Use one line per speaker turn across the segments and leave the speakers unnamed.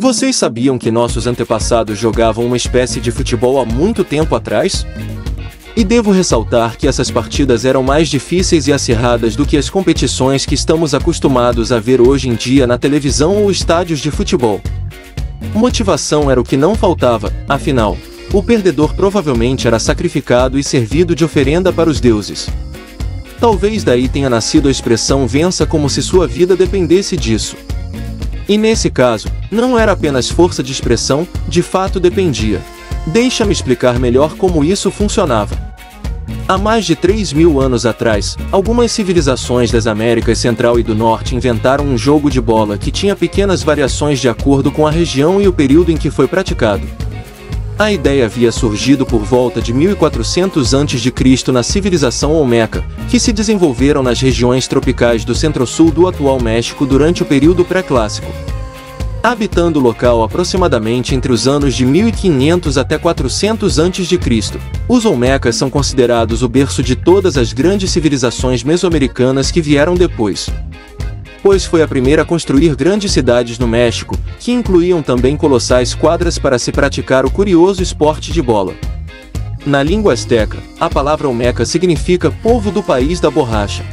Vocês sabiam que nossos antepassados jogavam uma espécie de futebol há muito tempo atrás? E devo ressaltar que essas partidas eram mais difíceis e acirradas do que as competições que estamos acostumados a ver hoje em dia na televisão ou estádios de futebol. Motivação era o que não faltava, afinal, o perdedor provavelmente era sacrificado e servido de oferenda para os deuses. Talvez daí tenha nascido a expressão vença como se sua vida dependesse disso. E nesse caso, não era apenas força de expressão, de fato dependia. Deixa-me explicar melhor como isso funcionava. Há mais de 3.000 anos atrás, algumas civilizações das Américas Central e do Norte inventaram um jogo de bola que tinha pequenas variações de acordo com a região e o período em que foi praticado. A ideia havia surgido por volta de 1400 a.C. na civilização Olmeca, que se desenvolveram nas regiões tropicais do centro-sul do atual México durante o período pré-clássico. Habitando o local aproximadamente entre os anos de 1500 até 400 a.C., os Olmecas são considerados o berço de todas as grandes civilizações mesoamericanas que vieram depois. Pois foi a primeira a construir grandes cidades no México, que incluíam também colossais quadras para se praticar o curioso esporte de bola. Na língua asteca, a palavra Olmeca significa povo do país da borracha.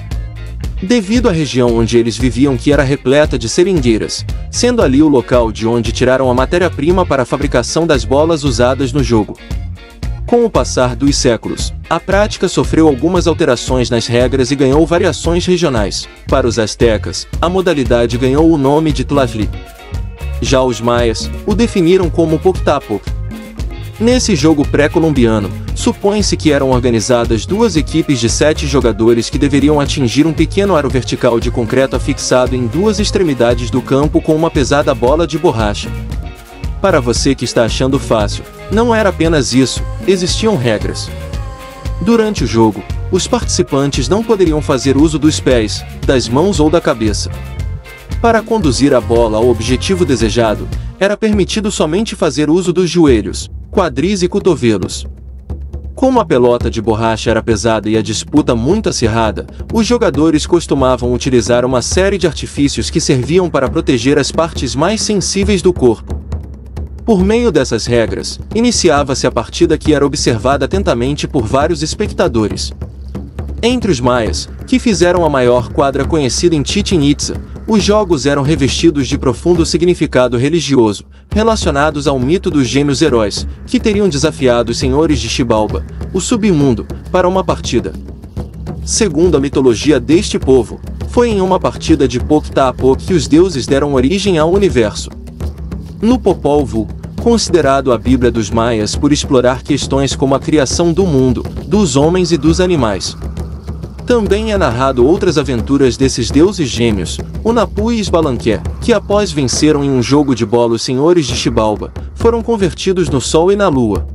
Devido à região onde eles viviam que era repleta de seringueiras, sendo ali o local de onde tiraram a matéria-prima para a fabricação das bolas usadas no jogo. Com o passar dos séculos, a prática sofreu algumas alterações nas regras e ganhou variações regionais. Para os astecas, a modalidade ganhou o nome de Tlachtli. Já os maias o definiram como Poctapoc. Nesse jogo pré-colombiano, supõe-se que eram organizadas duas equipes de 7 jogadores que deveriam atingir um pequeno aro vertical de concreto afixado em duas extremidades do campo com uma pesada bola de borracha. Para você que está achando fácil, não era apenas isso, existiam regras. Durante o jogo, os participantes não poderiam fazer uso dos pés, das mãos ou da cabeça. Para conduzir a bola ao objetivo desejado, era permitido somente fazer uso dos joelhos, quadris e cotovelos. Como a pelota de borracha era pesada e a disputa muito acirrada, os jogadores costumavam utilizar uma série de artifícios que serviam para proteger as partes mais sensíveis do corpo. Por meio dessas regras, iniciava-se a partida que era observada atentamente por vários espectadores. Entre os maias, que fizeram a maior quadra conhecida em Chichén Itzá, os jogos eram revestidos de profundo significado religioso, relacionados ao mito dos gêmeos heróis, que teriam desafiado os senhores de Xibalba, o submundo, para uma partida. Segundo a mitologia deste povo, foi em uma partida de Poctapoc que os deuses deram origem ao universo. No Popol Vuh, considerado a Bíblia dos Maias por explorar questões como a criação do mundo, dos homens e dos animais. Também é narrado outras aventuras desses deuses gêmeos, o Napu e Sbalanque, que após venceram em um jogo de bola os senhores de Xibalba, foram convertidos no Sol e na Lua.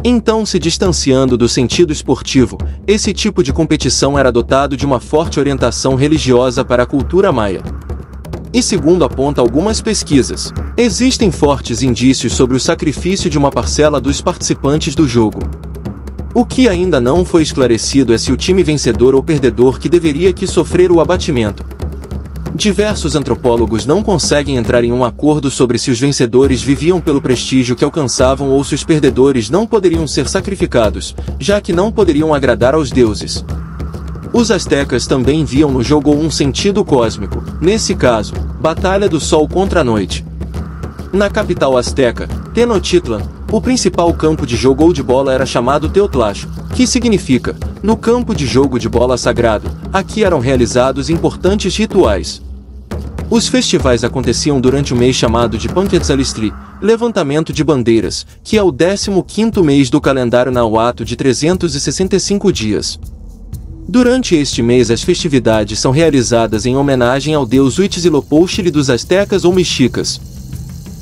Então, se distanciando do sentido esportivo, esse tipo de competição era dotado de uma forte orientação religiosa para a cultura maia. E segundo aponta algumas pesquisas, existem fortes indícios sobre o sacrifício de uma parcela dos participantes do jogo. O que ainda não foi esclarecido é se o time vencedor ou perdedor que deveria sofrer o abatimento. Diversos antropólogos não conseguem entrar em um acordo sobre se os vencedores viviam pelo prestígio que alcançavam ou se os perdedores não poderiam ser sacrificados, já que não poderiam agradar aos deuses. Os astecas também viam no jogo um sentido cósmico, nesse caso, batalha do sol contra a noite. Na capital asteca, Tenochtitlan, o principal campo de jogo ou de bola era chamado Teotlacho, que significa, no campo de jogo de bola sagrado, aqui eram realizados importantes rituais. Os festivais aconteciam durante o mês chamado de Panquetzalistli, levantamento de bandeiras, que é o 15º mês do calendário nahuatl de 365 dias. Durante este mês as festividades são realizadas em homenagem ao deus Huitzilopochtli dos astecas ou mexicas.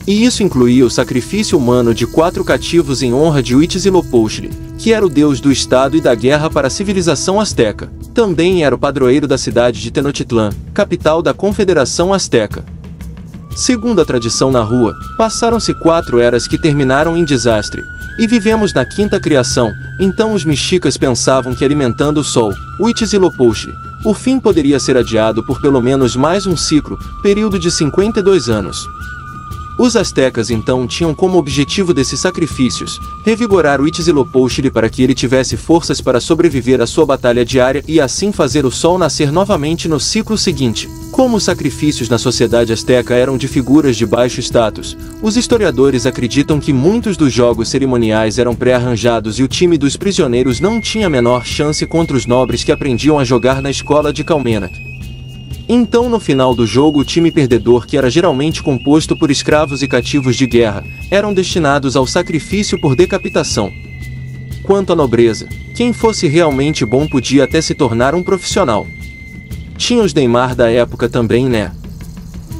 E isso incluía o sacrifício humano de 4 cativos em honra de Huitzilopochtli, que era o deus do estado e da guerra para a civilização asteca. Também era o padroeiro da cidade de Tenochtitlan, capital da Confederação Asteca. Segundo a tradição na rua, passaram-se 4 eras que terminaram em desastre, e vivemos na 5ª criação. Então os mexicas pensavam que alimentando o sol, Huitzilopochtli, o fim poderia ser adiado por pelo menos mais um ciclo, período de 52 anos. Os astecas então tinham como objetivo desses sacrifícios revigorar o Huitzilopochtli para que ele tivesse forças para sobreviver à sua batalha diária e assim fazer o sol nascer novamente no ciclo seguinte. Como os sacrifícios na sociedade asteca eram de figuras de baixo status, os historiadores acreditam que muitos dos jogos cerimoniais eram pré-arranjados e o time dos prisioneiros não tinha a menor chance contra os nobres que aprendiam a jogar na escola de Calmenac. Então no final do jogo o time perdedor, que era geralmente composto por escravos e cativos de guerra, eram destinados ao sacrifício por decapitação. Quanto à nobreza, quem fosse realmente bom podia até se tornar um profissional. Tinha os Neymar da época também, né?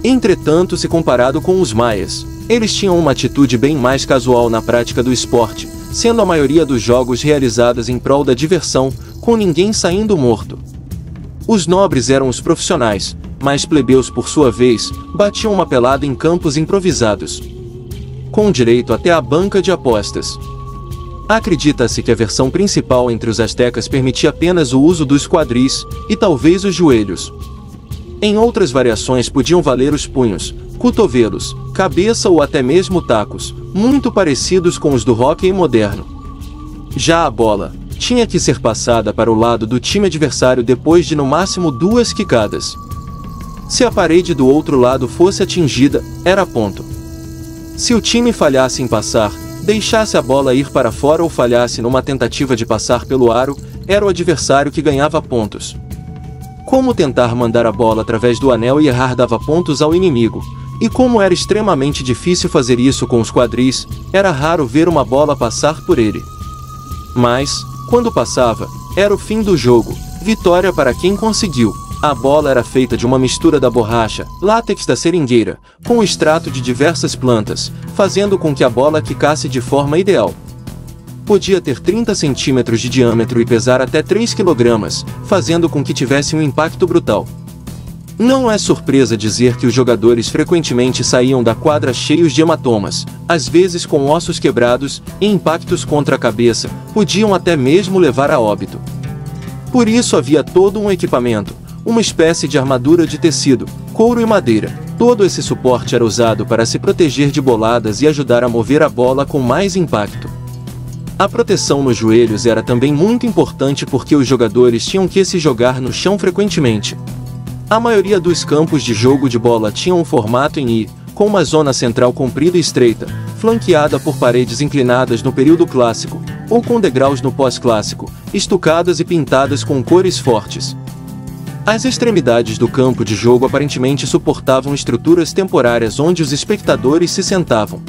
Entretanto, se comparado com os maias, eles tinham uma atitude bem mais casual na prática do esporte, sendo a maioria dos jogos realizadas em prol da diversão, com ninguém saindo morto. Os nobres eram os profissionais, mas plebeus por sua vez, batiam uma pelada em campos improvisados, com direito até à banca de apostas. Acredita-se que a versão principal entre os astecas permitia apenas o uso dos quadris, e talvez os joelhos. Em outras variações podiam valer os punhos, cotovelos, cabeça ou até mesmo tacos, muito parecidos com os do hóquei moderno. Já a bola tinha que ser passada para o lado do time adversário depois de no máximo 2 quicadas. Se a parede do outro lado fosse atingida, era ponto. Se o time falhasse em passar, deixasse a bola ir para fora ou falhasse numa tentativa de passar pelo aro, era o adversário que ganhava pontos. Como tentar mandar a bola através do anel e errar dava pontos ao inimigo, e como era extremamente difícil fazer isso com os quadris, era raro ver uma bola passar por ele. Mas, quando passava, era o fim do jogo, vitória para quem conseguiu. A bola era feita de uma mistura da borracha, látex da seringueira, com o extrato de diversas plantas, fazendo com que a bola quicasse de forma ideal. Podia ter 30 centímetros de diâmetro e pesar até 3 kg, fazendo com que tivesse um impacto brutal. Não é surpresa dizer que os jogadores frequentemente saíam da quadra cheios de hematomas, às vezes com ossos quebrados, e impactos contra a cabeça, podiam até mesmo levar a óbito. Por isso havia todo um equipamento, uma espécie de armadura de tecido, couro e madeira. Todo esse suporte era usado para se proteger de boladas e ajudar a mover a bola com mais impacto. A proteção nos joelhos era também muito importante porque os jogadores tinham que se jogar no chão frequentemente. A maioria dos campos de jogo de bola tinham um formato em I, com uma zona central comprida e estreita, flanqueada por paredes inclinadas no período clássico, ou com degraus no pós-clássico, estucadas e pintadas com cores fortes. As extremidades do campo de jogo aparentemente suportavam estruturas temporárias onde os espectadores se sentavam.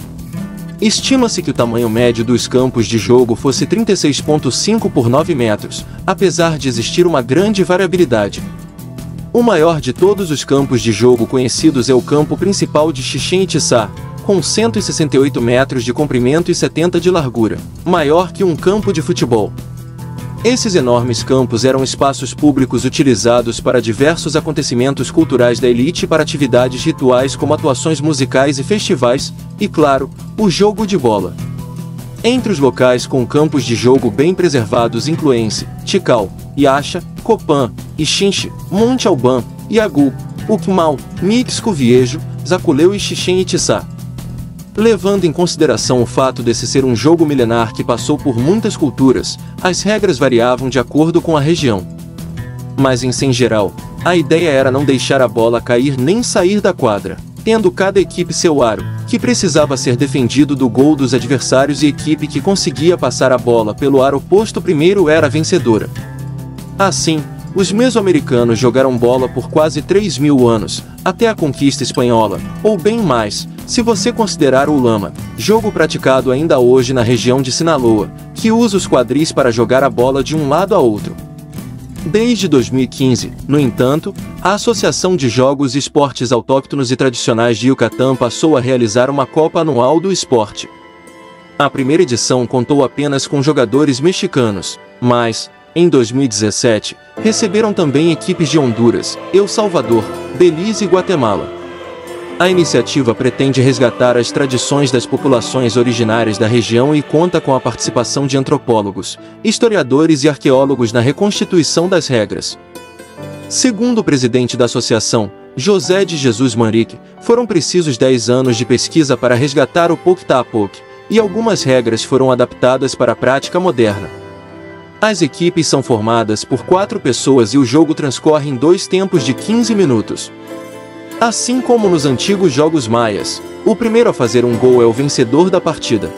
Estima-se que o tamanho médio dos campos de jogo fosse 36,5 por 9 metros, apesar de existir uma grande variabilidade. O maior de todos os campos de jogo conhecidos é o campo principal de Chichén Itzá, com 168 metros de comprimento e 70 de largura, maior que um campo de futebol. Esses enormes campos eram espaços públicos utilizados para diversos acontecimentos culturais da elite e para atividades rituais como atuações musicais e festivais, e claro, o jogo de bola. Entre os locais com campos de jogo bem preservados incluem-se Tikal, Yaxha, Copan, Ixinche, Monte Alban, Iagu, Ucmal, Mixco Viejo, Zaculeu e Chichén Itzá. Levando em consideração o fato desse ser um jogo milenar que passou por muitas culturas, as regras variavam de acordo com a região. Mas em geral, a ideia era não deixar a bola cair nem sair da quadra, tendo cada equipe seu aro, que precisava ser defendido do gol dos adversários, e a equipe que conseguia passar a bola pelo aro oposto primeiro era a vencedora. Assim, os mesoamericanos jogaram bola por quase 3.000 anos, até a conquista espanhola, ou bem mais, se você considerar o lama, jogo praticado ainda hoje na região de Sinaloa, que usa os quadris para jogar a bola de um lado a outro. Desde 2015, no entanto, a Associação de Jogos e Esportes Autóctonos e Tradicionais de Yucatán passou a realizar uma Copa Anual do Esporte. A primeira edição contou apenas com jogadores mexicanos, mas, em 2017, receberam também equipes de Honduras, El Salvador, Belize e Guatemala. A iniciativa pretende resgatar as tradições das populações originárias da região e conta com a participação de antropólogos, historiadores e arqueólogos na reconstituição das regras. Segundo o presidente da associação, José de Jesus Manrique, foram precisos 10 anos de pesquisa para resgatar o Poc-Tapoc, e algumas regras foram adaptadas para a prática moderna. As equipes são formadas por 4 pessoas e o jogo transcorre em 2 tempos de 15 minutos. Assim como nos antigos jogos maias, o primeiro a fazer um gol é o vencedor da partida.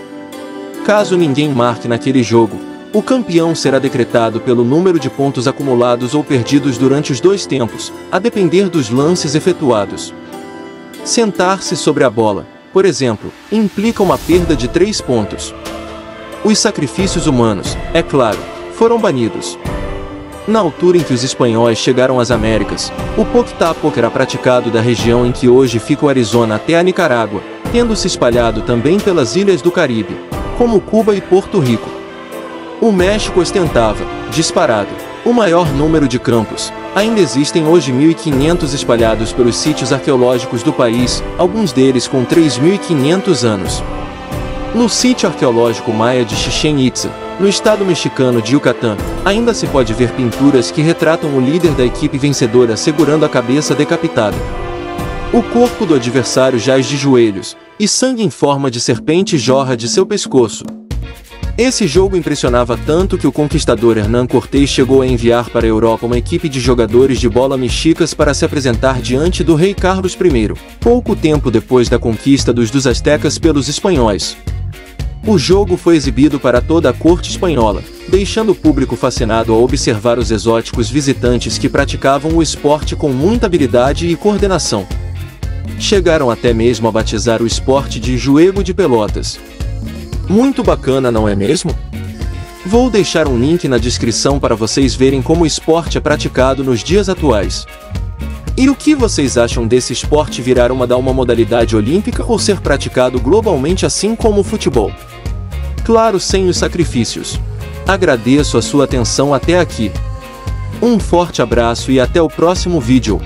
Caso ninguém marque naquele jogo, o campeão será decretado pelo número de pontos acumulados ou perdidos durante os 2 tempos, a depender dos lances efetuados. Sentar-se sobre a bola, por exemplo, implica uma perda de 3 pontos. Os sacrifícios humanos, é claro, foram banidos. Na altura em que os espanhóis chegaram às Américas, o Poc-Tapoc era praticado da região em que hoje fica o Arizona até a Nicarágua, tendo se espalhado também pelas ilhas do Caribe, como Cuba e Porto Rico. O México ostentava, disparado, o maior número de campos. Ainda existem hoje 1.500 espalhados pelos sítios arqueológicos do país, alguns deles com 3.500 anos. No sítio arqueológico maia de Chichén Itzá, no estado mexicano de Yucatán, ainda se pode ver pinturas que retratam o líder da equipe vencedora segurando a cabeça decapitada. O corpo do adversário jaz de joelhos, e sangue em forma de serpente jorra de seu pescoço. Esse jogo impressionava tanto que o conquistador Hernán Cortés chegou a enviar para a Europa uma equipe de jogadores de bola mexicas para se apresentar diante do rei Carlos I, pouco tempo depois da conquista dos astecas pelos espanhóis. O jogo foi exibido para toda a corte espanhola, deixando o público fascinado ao observar os exóticos visitantes que praticavam o esporte com muita habilidade e coordenação. Chegaram até mesmo a batizar o esporte de jogo de pelotas. Muito bacana, não é mesmo? Vou deixar um link na descrição para vocês verem como o esporte é praticado nos dias atuais. E o que vocês acham desse esporte virar uma modalidade olímpica ou ser praticado globalmente assim como o futebol? Claro, sem os sacrifícios. Agradeço a sua atenção até aqui. Um forte abraço e até o próximo vídeo.